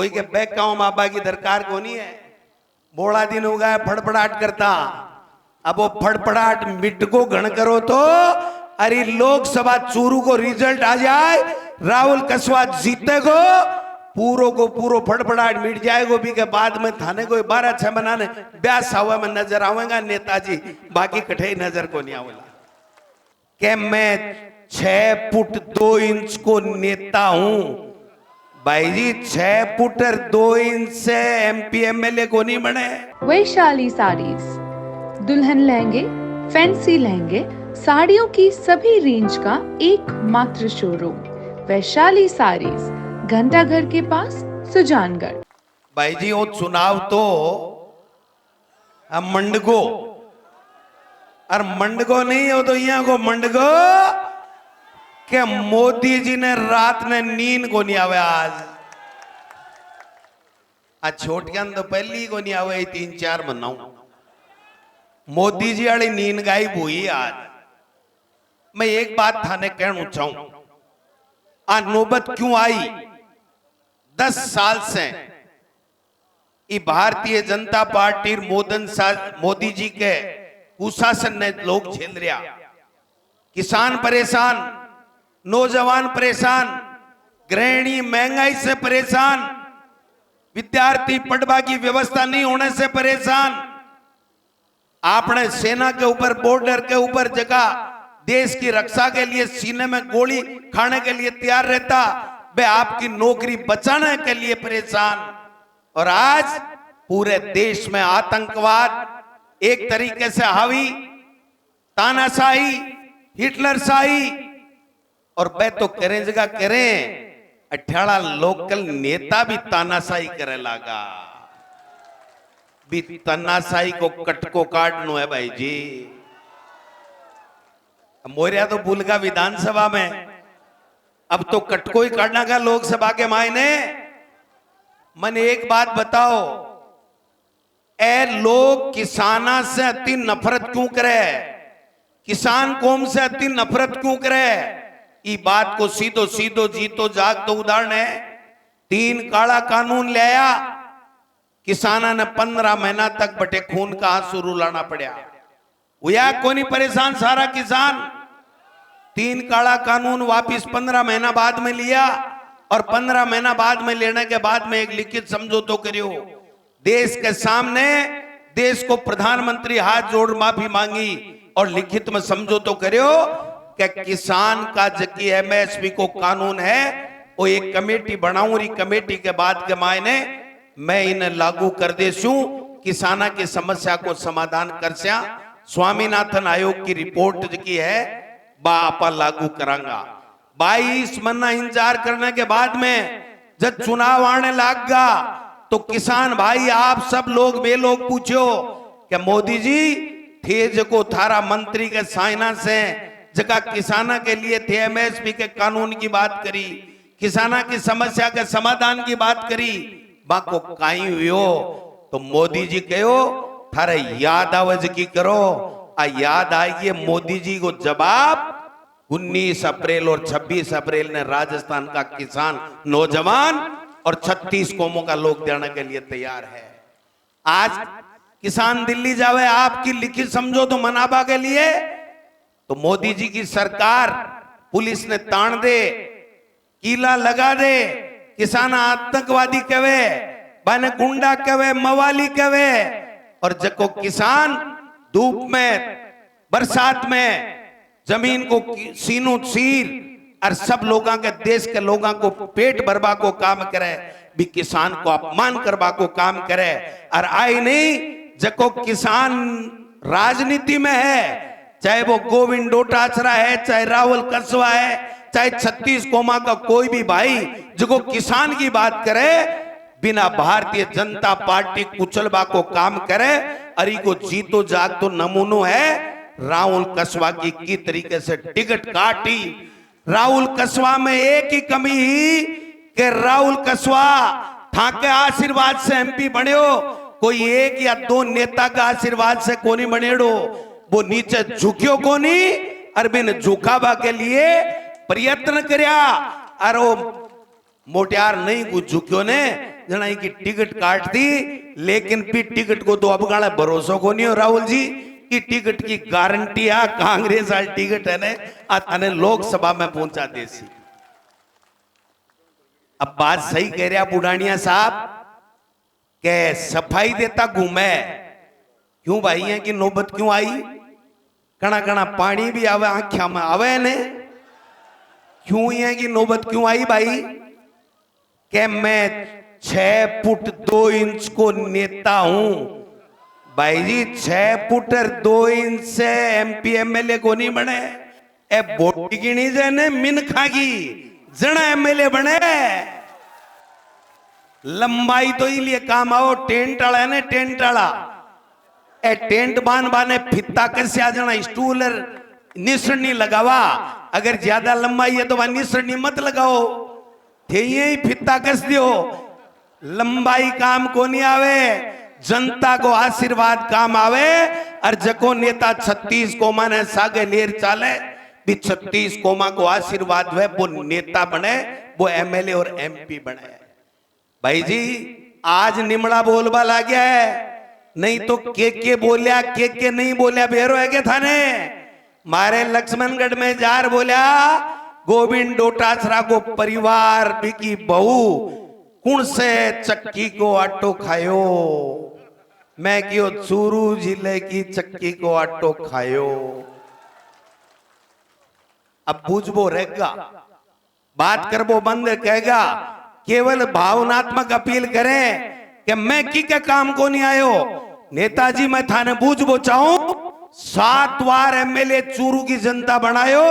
कोई के बैक गाँव मापा की दरकार को नहीं है। बोड़ा दिन हो गया फड़फड़ाहट करता, अब वो फड़फड़ाहट मिट को गण करो तो अरे लोकसभा चूरू को रिजल्ट आ जाए, राहुल कसवा जीतेगो, पूरो को पूरो फड़फड़ाहट मिट जाएगो। भी के बाद में थाने को 12-6 बनाने ब्यास हवा में नजर आवेगा नेताजी, बाकी कठे नजर को नहीं आवेगा। के मैं 6 फुट 2 इंच को नेता हूं भाई जी, 6 फुट और 2 इंच से MP MLA को नहीं बने। वैशाली साड़ीज, दुल्हन लहंगे, फैंसी लहंगे, साड़ियों की सभी रेंज का एकमात्र शोरूम वैशाली साड़ीज, घंटा घर के पास, सुजानगढ़। भाई जी वो चुनाव तो अब मंडगो और मंडगो नहीं हो तो यहाँ को मंडगो के मोदी जी ने रात ने नींद को नहीं आवे। आज छोटियां तो पहली को नहीं आवे, 3-4 मनाऊ मोदी जी वाली नींद गायब हुई। आज मैं एक बात थाने कहना चाहूं, आज नौबत क्यों आई? 10 साल से ये भारतीय जनता पार्टी मोदी जी के कुशासन ने लोग झेल रहा। किसान परेशान, नौजवान परेशान, गृहिणी महंगाई से परेशान, विद्यार्थी पढ़वा की व्यवस्था नहीं होने से परेशान। आपने सेना के ऊपर, बॉर्डर के ऊपर जगह देश की रक्षा के लिए सीने में गोली खाने के लिए तैयार रहता, वे आपकी नौकरी बचाने के लिए परेशान। और आज पूरे देश में आतंकवाद एक तरीके से हावी, तानाशाही, हिटलरशाही, और वे तो करें जगह करें 18 लोकल नेता भी तानाशाही करे लगा। भी तानाशाही को कटको काटनो है भाई जी। मोरिया तो भूल गया विधानसभा में, अब तो कटको ही काटना का लोकसभा के मायने। मन एक बात बताओ, ए लोग किसाना से अति नफरत क्यों करे? किसान कौम से अति नफरत क्यों करे? ये बात को सीधो सीधो जीतो जाग तो उदाहरण है। 3 काला कानून ले आया, किसाना ने 15 महीना तक बटे खून का आंसू रुलाना पड़ा। हुआ कोनी परेशान सारा किसान? 3 काला कानून वापिस 15 महीना बाद में लिया, और 15 महीना बाद में लेने के बाद में एक लिखित समझौता करियो। देश के सामने देश को प्रधानमंत्री हाथ जोड़ माफी मांगी और लिखित में समझौता करियो कि किसान का जबकि MSP को कानून है, वो एक कमेटी बनाऊं, कमेटी के बाद के मायने मैं इन्हें लागू कर देसूं, किसाना की समस्या को समाधान कर स्या। स्वामीनाथन आयोग की रिपोर्ट की है बापा लागू करांगा। 22 महीना इंतजार करने के बाद में जब चुनाव आने लगा तो किसान भाई आप सब लोग वे लोग पूछो कि मोदी जी थे जो थारा मंत्री के साइना से जगह किसाना के लिए थे, MSP के कानून की बात करी, किसाना की समस्या के समाधान की बात करी, बाको काई हुयो तो मोदी जी कहो थारे याद आवाज की करो। आ याद आएगी मोदी जी को जवाब 19 अप्रैल और 26 अप्रैल ने राजस्थान का किसान, नौजवान और 36 कौमों का लोग देने के लिए तैयार है। आज किसान दिल्ली जावे आपकी लिखित समझौता मनाबा के लिए, तो मोदी जी की सरकार पुलिस ने तान दे, कीला लगा दे, किसान आतंकवादी कहे, बने गुंडा कहे, मवाली कहे, और जको किसान धूप में बरसात में जमीन को सीनू चीर और सब लोगों के देश के लोगों को पेट भरवा को काम करे, भी किसान को अपमान करवा को काम करे। और आई नहीं जको किसान राजनीति में है, चाहे वो गोविंद डोटासरा है, चाहे राहुल कसवा है, चाहे 36 कौमा का कोई भी भाई जो किसान की बात करे, बिना भारतीय जनता पार्टी कुचलबा को काम करे, अरी को जीतो जाग तो नमूनो है राहुल कसवा की तरीके से टिकट काटी। राहुल कसवा में एक ही कमी ही कि राहुल कसवा था के आशीर्वाद से MP बने हो, कोई एक या 2 नेता का आशीर्वाद से कोनी बनेड़ो, वो नीचे झुकियो कोनी, अरबिन झुकाबा के लिए प्रयत्न करया, और वो मोटियार नहीं कुछ झुकियो ने जना की टिकट काट दी, लेकिन फिर टिकट को तो अब गाला भरोसा को नहीं हो राहुल जी की टिकट की गारंटी आ कांग्रेस वाली टिकट है ने अने लोकसभा में पहुंचा देसी। अब बात सही कह रहा बुढ़ानिया साहब के सफाई देता घूमे क्यों भाई है कि नौबत क्यों आई, कणा कणा पानी भी आवे आंखिया में आवे ने, क्यों है कि नौबत क्यों आई भाई के मैं 6 फुट 2 इंच को नेता हूं। भाई जी 6 फुट और 2 इंच से एमपी एमएलए को नहीं बने, ए बोटी गिनी जने मिनखा की जना एमएलए बने। लंबाई तो इसलिए काम आओ टेंट वाला है ना, टेंट वाला ए टेंट बाने फित्ता कर से आ जाना, स्टूल निसरनी लगावा, अगर ज्यादा लंबाई है तो वहां निसरनी मत लगाओ, थे यही फित्ता कस दियो। लंबाई काम को नहीं आवे, जनता को आशीर्वाद काम आवे। और जको नेता 36 कोमा ने सागे लेर चाले भी 36 कोमा को आशीर्वाद हुए वो नेता बने, वो एमएलए और एमपी बने। भाई जी आज निमड़ा बोलबा ला गया है, नहीं तो के बोलिया के नहीं बोलिया बेरो है के थाने मारे लक्ष्मणगढ़ में जार बोलिया गोविंद डोटासरा को परिवार बिकी बहू कुण से चक्की को आटो खायो, मैं क्यों चूरू जिले की चक्की को आटो खायो। अब बुझबो रहेगा, बात करबो बंद कहेगा, केवल भावनात्मक अपील करें कि मैं की के काम को नहीं आयो। नेताजी मैं थाने बुझबो चाहूं 7 बार एमएलए चूरू की जनता बनायो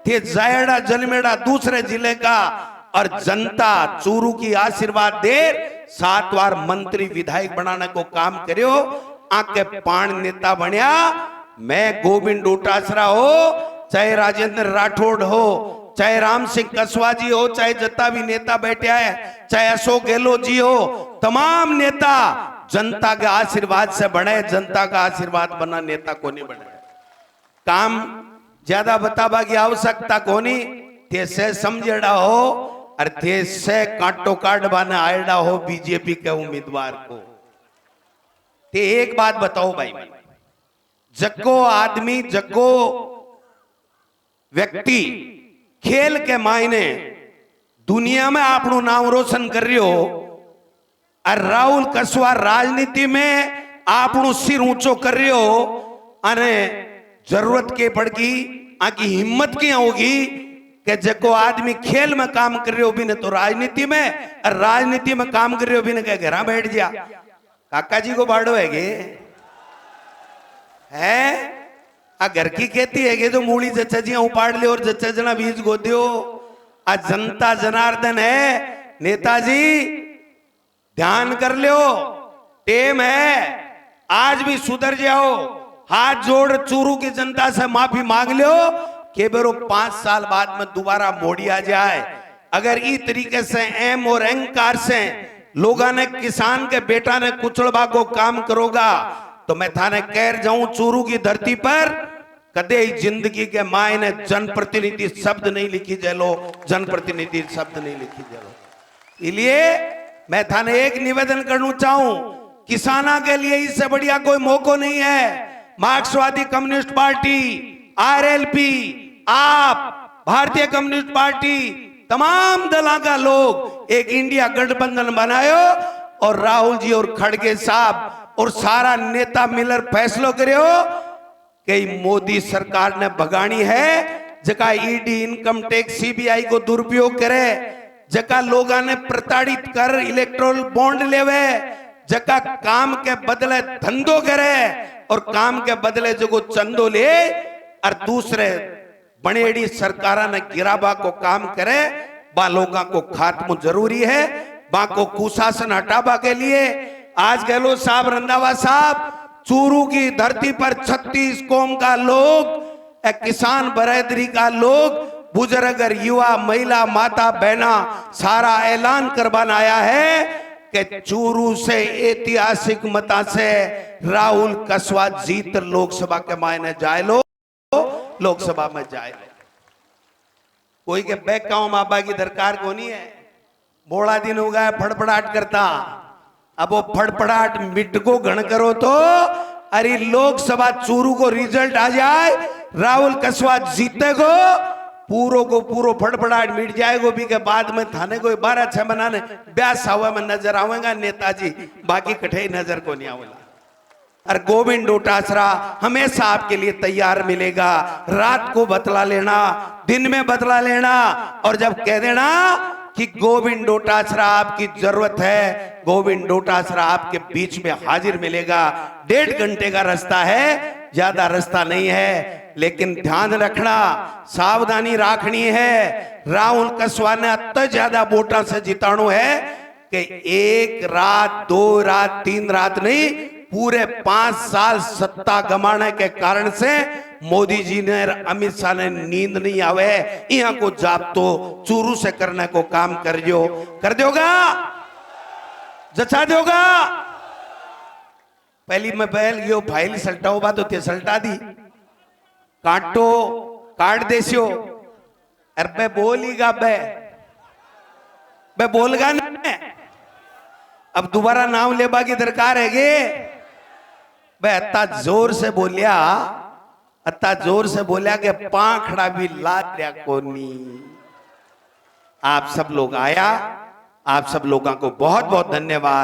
थे, जायड़ा जलमेड़ा दूसरे जिले का, और जनता चूरू की आशीर्वाद दे 7 बार मंत्री विधायक बनाने को काम करियो, आके 5 नेता बनया। मैं गोविंद डोटासरा हो, चाहे राजेंद्र राठौड़ हो, चाहे राम सिंह कसवा जी हो, चाहे जत्ता भी नेता बैठे है, चाहे अशोक गहलोत जी हो, तमाम नेता जनता के आशीर्वाद से बने, जनता का आशीर्वाद बना नेता को नहीं बने। काम ज्यादा बताबा की आवश्यकता को नहीं, थे से समझेड़ा हो और थे से कांटो काट बाने आयड़ा हो बीजेपी के उम्मीदवार को। ते एक बात बताओ भाई, जग्गो आदमी जग्गो व्यक्ति खेल के मायने दुनिया में आपनु नाम रोशन कर रही हो, और राहुल कसवा राजनीति में आपनु सिर ऊंचो कर रही हो, अने जरूरत के पड़गी आकी हिम्मत की होगी कि जको आदमी खेल में काम कर रहे हो भी ने तो राजनीति में, और राजनीति में काम कर रहे हो भी ने क्या घर बैठ जा। काका जी को बाड़ो है आ घर की खेती है जो मूली जच्चा जी उपाड़ ले और जच्चा जना बीज गो दियो। आज जनता जनार्दन है, नेताजी ध्यान कर लियो, टेम है, आज भी सुधर जाओ, हाथ जोड़ चूरू की जनता से माफी मांग लियो कि बेरो 5 साल बाद में दोबारा मोड़ी आ जाए। अगर इस तरीके से एम और अहंकार से लोगा ने किसान के बेटा ने कुचलबा को काम करोगा तो मैं थाने कह जाऊं चूरू की धरती पर कदे ही जिंदगी के मायने जनप्रतिनिधि शब्द नहीं लिखी जलो, जनप्रतिनिधि शब्द नहीं लिखी जलो। इसलिए मैं थाने एक निवेदन करना चाहूं, किसाना के लिए इससे बढ़िया कोई मौका नहीं है। मार्क्सवादी कम्युनिस्ट पार्टी, आरएलपी, आप, भारतीय कम्युनिस्ट पार्टी, तमाम दलों का लोग एक इंडिया गठबंधन बनायो और राहुल जी और खड़गे साहब और सारा नेता मिलकर फैसलो करियो कि मोदी सरकार ने भगानी है, जका ईडी इनकम टैक्स सीबीआई को दुरुपयोग करे, जका लोगा ने प्रताड़ित कर इलेक्ट्रोल बॉन्ड लेवे, जका काम के बदले धंधो करे और काम के बदले जो चंदो ले, और दूसरे बनेड़ी सरकारा ने गिराबा को काम करे, बा लोगा को खात्मा जरूरी है। बा को कुशासन हटाबा के लिए आज गहलोत साहब, रंधावा साहब, चूरू की धरती पर 36 कौम का लोग, किसान बरादरी का लोग, बुजुर्ग, युवा, महिला, माता, बहना सारा ऐलान करवाना आया है कि चूरू से ऐतिहासिक मता से राहुल कसवा जीत लोकसभा के मायने जाए लो, लोकसभा में जाए लो। कोई के बैक गांव माबा की दरकार को नहीं है। बोड़ा दिन हो गया फड़फड़ाहट करता। अब वो फड़फड़ाहट मिट को गण करो तो अरे लोकसभा चूरू को रिजल्ट आ जाए, राहुल कसवा जीते को पूरो को पूरो फड़फड़ाहट मिट जाएगो। भी के बाद में थाने को 12-6 बनाने ब्यास हुआ में नजर आवेगा नेताजी, बाकी कठे नजर को नहीं आवेगा। और गोविंद डोटासरा हमेशा आपके लिए तैयार मिलेगा। रात को बतला लेना, दिन में बतला लेना, और जब कह देना कि गोविंद डोटासरा आपकी जरूरत है, गोविंद डोटासरा आपके बीच में हाजिर मिलेगा। 1.5 घंटे का रास्ता है, ज्यादा रास्ता नहीं है, लेकिन ध्यान रखना, सावधानी रखनी है। राहुल कसवा ने इतना ज्यादा वोटा से जिताणु है कि 1 रात 2 रात 3 रात नहीं, पूरे 5 साल सत्ता गमाने के कारण से मोदी जी ने, अमित शाह ने नींद नहीं आवे, यहाँ को जाप तो चूरू से करने को काम कर दोगा, जचा दोगा। पहली मैं बैल गयो फाइल सल्टाओ बात होती सल्टा दी, काटो काट देसियो। अरे बे बोलीगा, बे बोलगा नहीं, अब दोबारा नाम लेबा की दरकार है गे। बे अत्ता जोर से बोलिया, अत्ता जोर से बोलिया कि पाखड़ा भी लाद्या कोनी। आप सब लोग आया, आप सब लोगों को बहुत बहुत धन्यवाद।